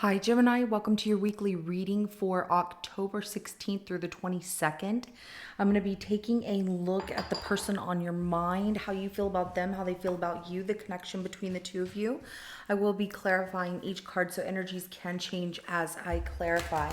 Hi, Gemini. Welcome to your weekly reading for October 16th through the 22nd. I'm going to be taking a look at the person on your mind, how you feel about them, how they feel about you, the connection between the two of you. I will be clarifying each card so energies can change as I clarify.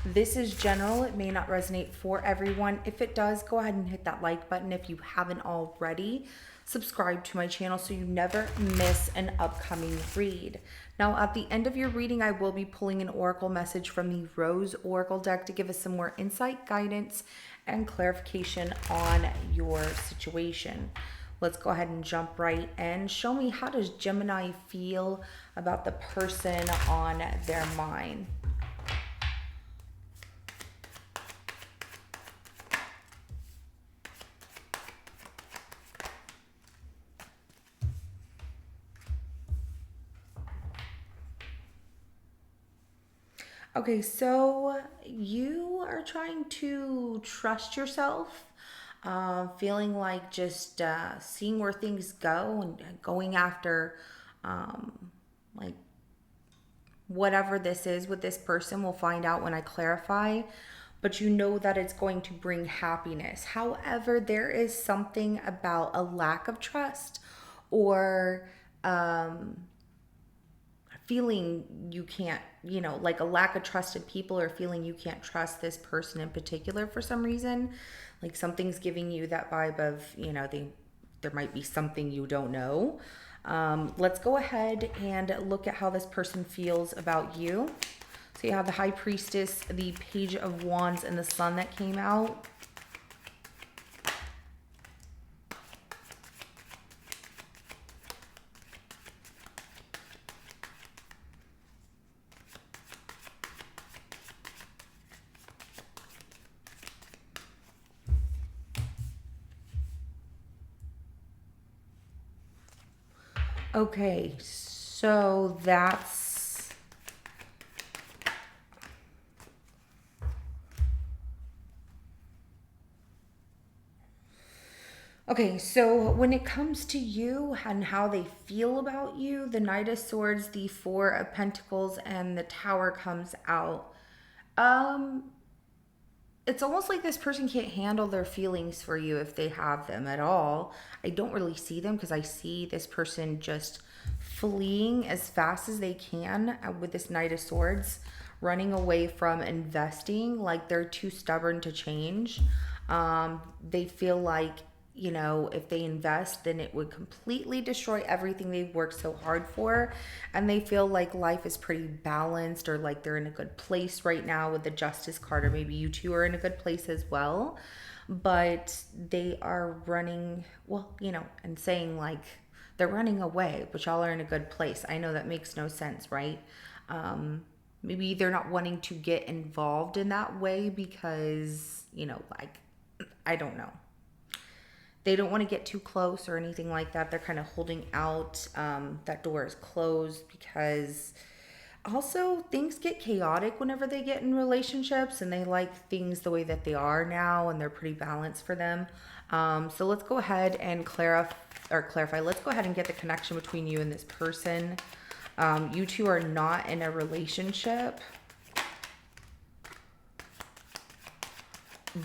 This is general. It may not resonate for everyone. If it does, go ahead and hit that like button if you haven't already. Subscribe to my channel so you never miss an upcoming read. Now, at the end of your reading, I will be pulling an oracle message from the Rose Oracle deck to give us some more insight, guidance, and clarification on your situation. Let's go ahead and jump right in. Show me, how does Gemini feel about the person on their mind? Okay, so you are trying to trust yourself, feeling like just seeing where things go and going after like whatever this is with this person. We'll find out when I clarify, but you know that it's going to bring happiness. However, there is something about a lack of trust or feeling you can't, like a lack of trust in people, or feeling you can't trust this person in particular for some reason. Like something's giving you that vibe of, there might be something you don't know. Let's go ahead and look at how this person feels about you. So you have the High Priestess, the Page of Wands, and the Sun that came out. Okay, so that's... Okay, so when it comes to you and how they feel about you, the Knight of Swords, the Four of Pentacles, and the Tower comes out. It's almost like this person can't handle their feelings for you if they have them at all. I don't really see them because I see this person just fleeing as fast as they can with this Knight of Swords, running away from investing, like they're too stubborn to change. They feel like, if they invest, then it would completely destroy everything they've worked so hard for. And they feel like life is pretty balanced, or like they're in a good place right now with the Justice card, or maybe you two are in a good place as well. But they are running, and saying like they're running away, but y'all are in a good place. I know that makes no sense, right? Maybe they're not wanting to get involved in that way because, I don't know. They don't want to get too close or anything like that. They're kind of holding out. That door is closed because also things get chaotic whenever they get in relationships, and they like things the way that they are now, and they're pretty balanced for them. So let's go ahead and clarify. Let's go ahead and get the connection between you and this person. You two are not in a relationship,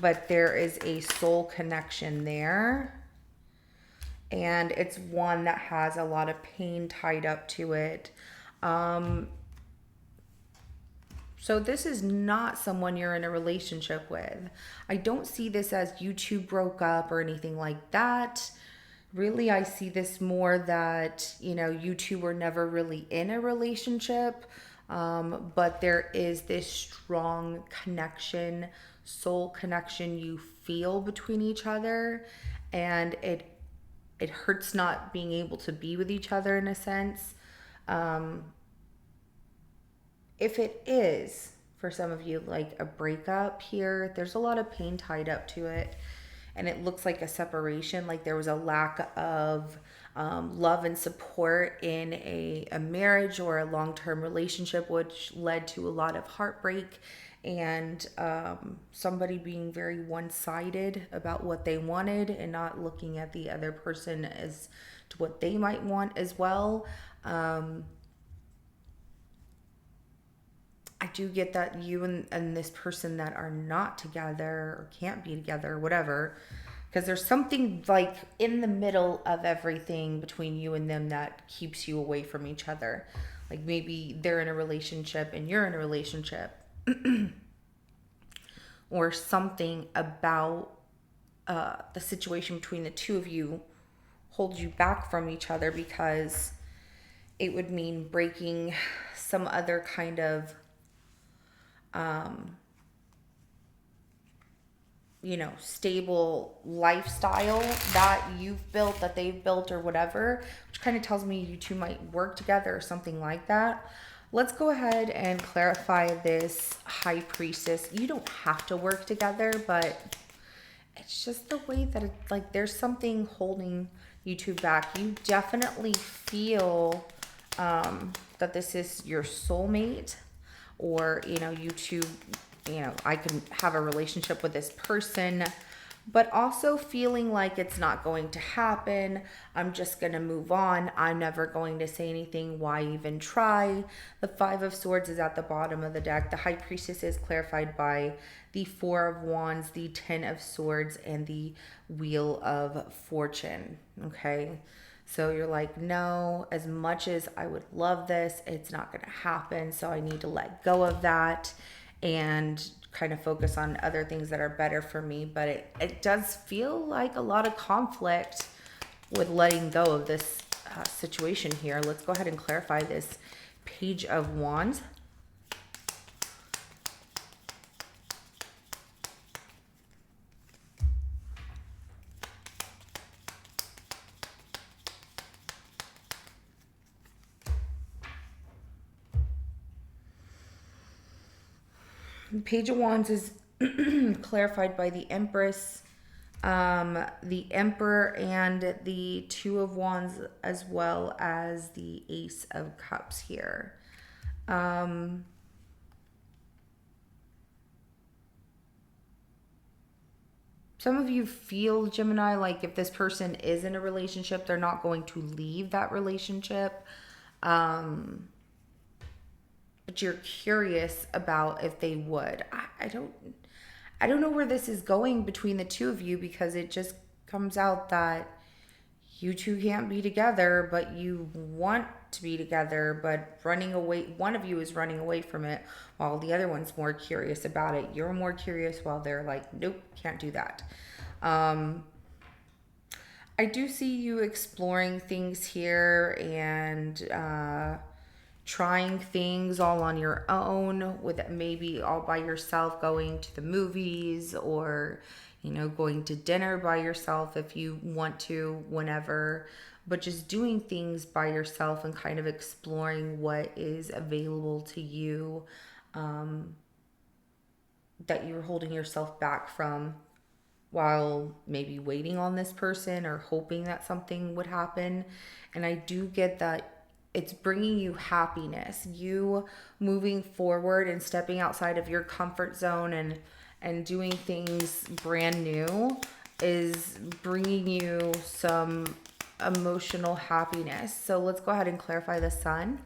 but there is a soul connection there, and it's one that has a lot of pain tied up to it. So this is not someone you're in a relationship with. I don't see this as you two broke up or anything like that. Really, I see this more that, you two were never really in a relationship, but there is this strong connection, soul connection you feel between each other, and it hurts not being able to be with each other in a sense. If it is, for some of you, like a breakup here, there's a lot of pain tied up to it, and it looks like a separation, like there was a lack of love and support in a marriage or a long-term relationship, which led to a lot of heartbreak and somebody being very one-sided about what they wanted and not looking at the other person as to what they might want as well. do get that you and this person that are not together or can't be together or whatever, because there's something like in the middle of everything between you and them that keeps you away from each other. Like maybe they're in a relationship and you're in a relationship, or something about the situation between the two of you holds you back from each other, because it would mean breaking some other kind of stable lifestyle that you've built, that they've built, or whatever, which kind of tells me you two might work together or something like that. Let's go ahead and clarify this High Priestess. You don't have to work together, but it's just the way that it's like there's something holding you two back. You definitely feel that this is your soulmate, or, you two, I can have a relationship with this person, but also feeling like it's not going to happen. I'm just going to move on. I'm never going to say anything. Why even try? The Five of Swords is at the bottom of the deck. The High Priestess is clarified by the Four of Wands, the Ten of Swords, and the Wheel of Fortune. Okay. So you're like, no, as much as I would love this, it's not going to happen. So I need to let go of that and kind of focus on other things that are better for me. But it does feel like a lot of conflict with letting go of this situation here. Let's go ahead and clarify this Page of Wands. Page of Wands is clarified by the Empress, the Emperor, and the Two of Wands, as well as the Ace of Cups here. Some of you feel, Gemini, like if this person is in a relationship, they're not going to leave that relationship. But you're curious about if they would. I don't know where this is going between the two of you, because it just comes out that you two can't be together, but you want to be together, but running away. One of you is running away from it while the other one's more curious about it. You're more curious while they're like, nope, can't do that. I do see you exploring things here and trying things all on your own, with maybe all by yourself, going to the movies, or going to dinner by yourself if you want to, whenever, but just doing things by yourself and kind of exploring what is available to you, that you're holding yourself back from, while maybe waiting on this person or hoping that something would happen. And I do get that it's bringing you happiness. You moving forward and stepping outside of your comfort zone and doing things brand new is bringing you some emotional happiness. So let's go ahead and clarify the Sun.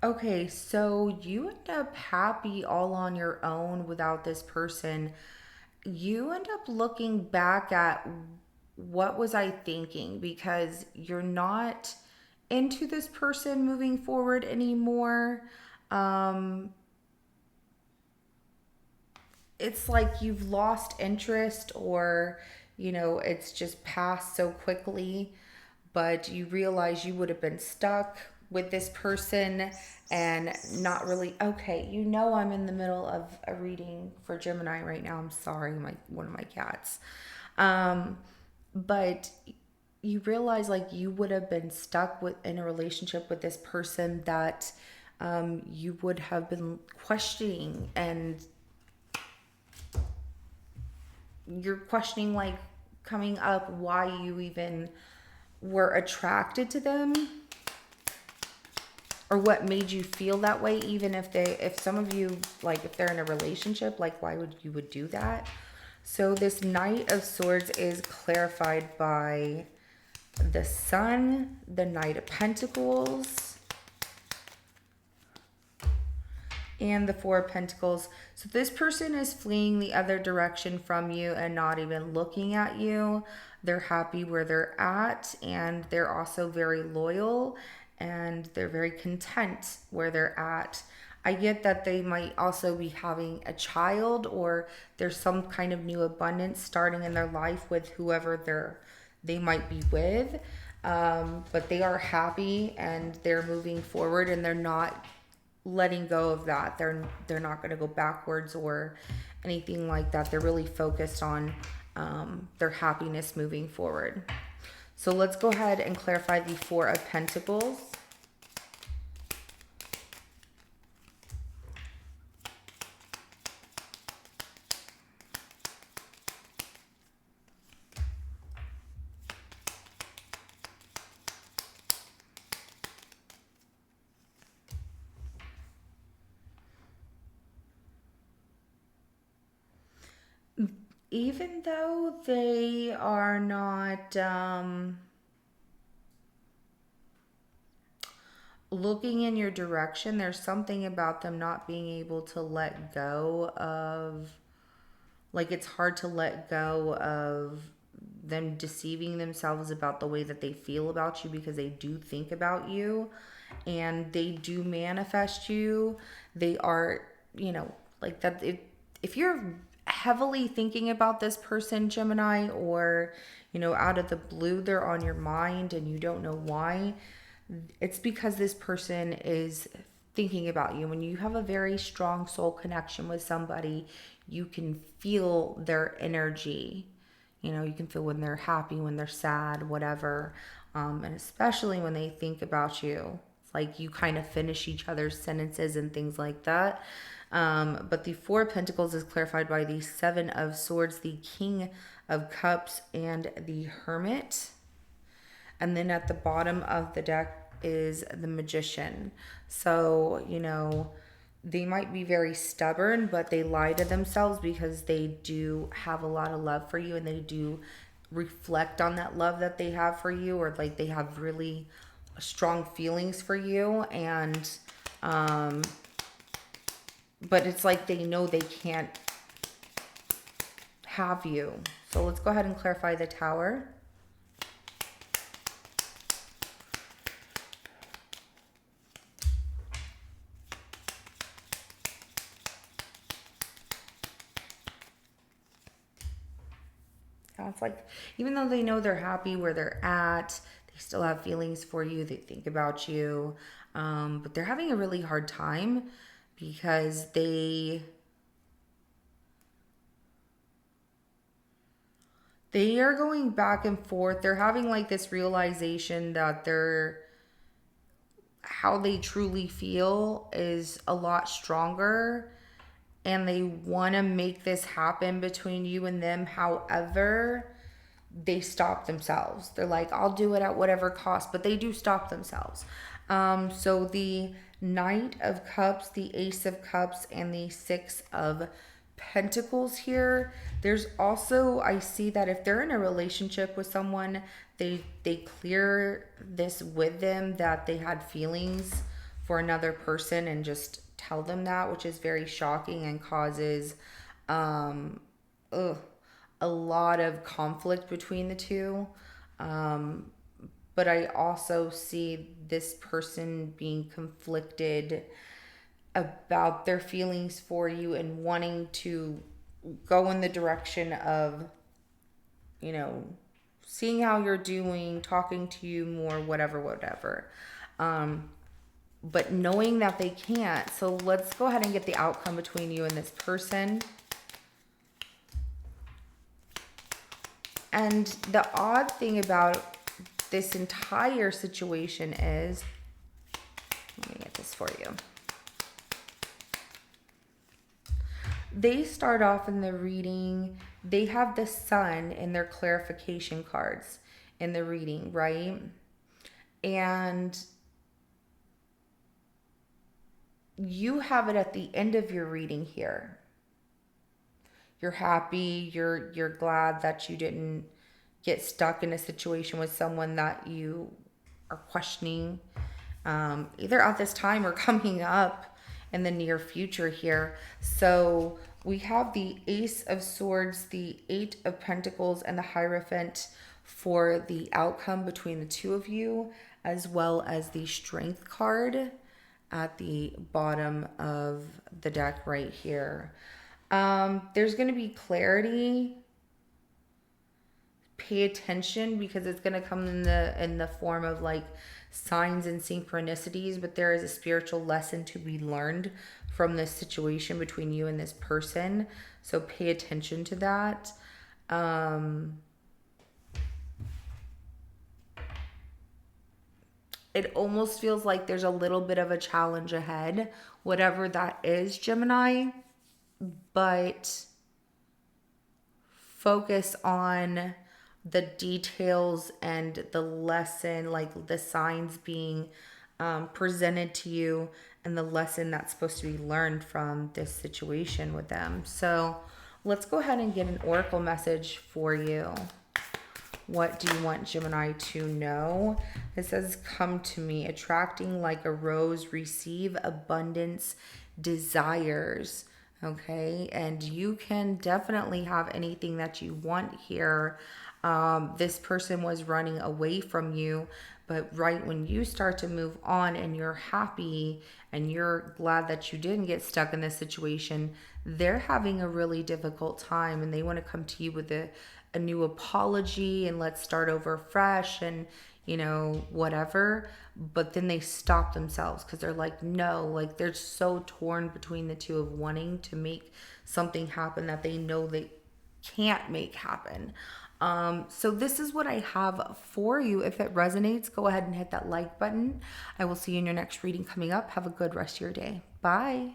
Okay, so you end up happy all on your own without this person. You end up looking back at, what was I thinking? Because you're not into this person moving forward anymore. Um, it's like you've lost interest, or, it's just passed so quickly, but you realize you would have been stuck with this person and not really. Okay, I'm in the middle of a reading for Gemini right now. I'm sorry, one of my cats. But you realize like you would have been stuck in a relationship with this person that you would have been questioning, and you're questioning, like, coming up why you even were attracted to them. or what made you feel that way, even if some of you, like if they're in a relationship, like why would you would do that? So this Knight of Swords is clarified by the Sun, the Knight of Pentacles, and the Four of Pentacles. So this person is fleeing the other direction from you and not even looking at you. They're happy where they're at, and they're also very loyal, and they're very content where they're at. I get that they might also be having a child, or there's some kind of new abundance starting in their life with whoever they might be with. But they are happy and they're moving forward, and they're not letting go of that. They're not going to go backwards or anything like that. They're really focused on their happiness moving forward. So let's go ahead and clarify the Four of Pentacles. Even though they are not looking in your direction, there's something about them not being able to let go of, like it's hard to let go of them deceiving themselves about the way that they feel about you, because they do think about you and they do manifest you. They are, like that. If you're heavily thinking about this person, Gemini, or, out of the blue, they're on your mind and you don't know why, it's because this person is thinking about you. When you have a very strong soul connection with somebody, you can feel their energy. You can feel when they're happy, when they're sad, whatever. And especially when they think about you. It's like you kind of finish each other's sentences and things like that. But the Four of Pentacles is clarified by the Seven of Swords, the King of Cups, and the Hermit. And then at the bottom of the deck is the Magician. So, they might be very stubborn, but they lie to themselves because they do have a lot of love for you, and they do reflect on that love that they have for you, or like they have really strong feelings for you. And, but it's like they know they can't have you. So let's go ahead and clarify the Tower. It's like, even though they know they're happy where they're at, they still have feelings for you. They think about you. But they're having a really hard time because they are going back and forth. They're having like this realization that how they truly feel is a lot stronger, and they want to make this happen between you and them. However, they stop themselves. They're like, I'll do it at whatever cost, but they do stop themselves. So the Knight of Cups, the Ace of Cups, and the Six of Pentacles here. There's also, I see that if they're in a relationship with someone, they clear this with them, that they had feelings for another person, and just tell them that, which is very shocking and causes a lot of conflict between the two. But I also see this person being conflicted about their feelings for you and wanting to go in the direction of, seeing how you're doing, talking to you more, whatever. But knowing that they can't. So let's go ahead and get the outcome between you and this person. And the odd thing about this entire situation is, let me get this for you. They start off in the reading, they have the Sun in their clarification cards in the reading, right? And you have it at the end of your reading here. You're happy, you're glad that you didn't get stuck in a situation with someone that you are questioning, either at this time or coming up in the near future here. So we have the Ace of Swords, the Eight of Pentacles, and the Hierophant for the outcome between the two of you, as well as the Strength card at the bottom of the deck right here. There's going to be clarity. Pay attention because it's going to come in the form of like signs and synchronicities, but there is a spiritual lesson to be learned from this situation between you and this person. So pay attention to that. It almost feels like there's a little bit of a challenge ahead, whatever that is, Gemini, but focus on the details and the lesson, like the signs being presented to you and the lesson that's supposed to be learned from this situation with them. So let's go ahead and get an oracle message for you. What do you want Gemini to know? It says, come to me, attracting like a rose, receive abundance, desires. Okay, and you can definitely have anything that you want here. This person was running away from you, but right when you start to move on and you're happy and you're glad that you didn't get stuck in this situation, they're having a really difficult time and they want to come to you with a new apology and let's start over fresh and whatever. But then they stop themselves because they're like, no, like they're so torn between the two of wanting to make something happen that they know they can't make happen. So this is what I have for you. If it resonates, go ahead and hit that like button. I will see you in your next reading coming up. Have a good rest of your day. Bye.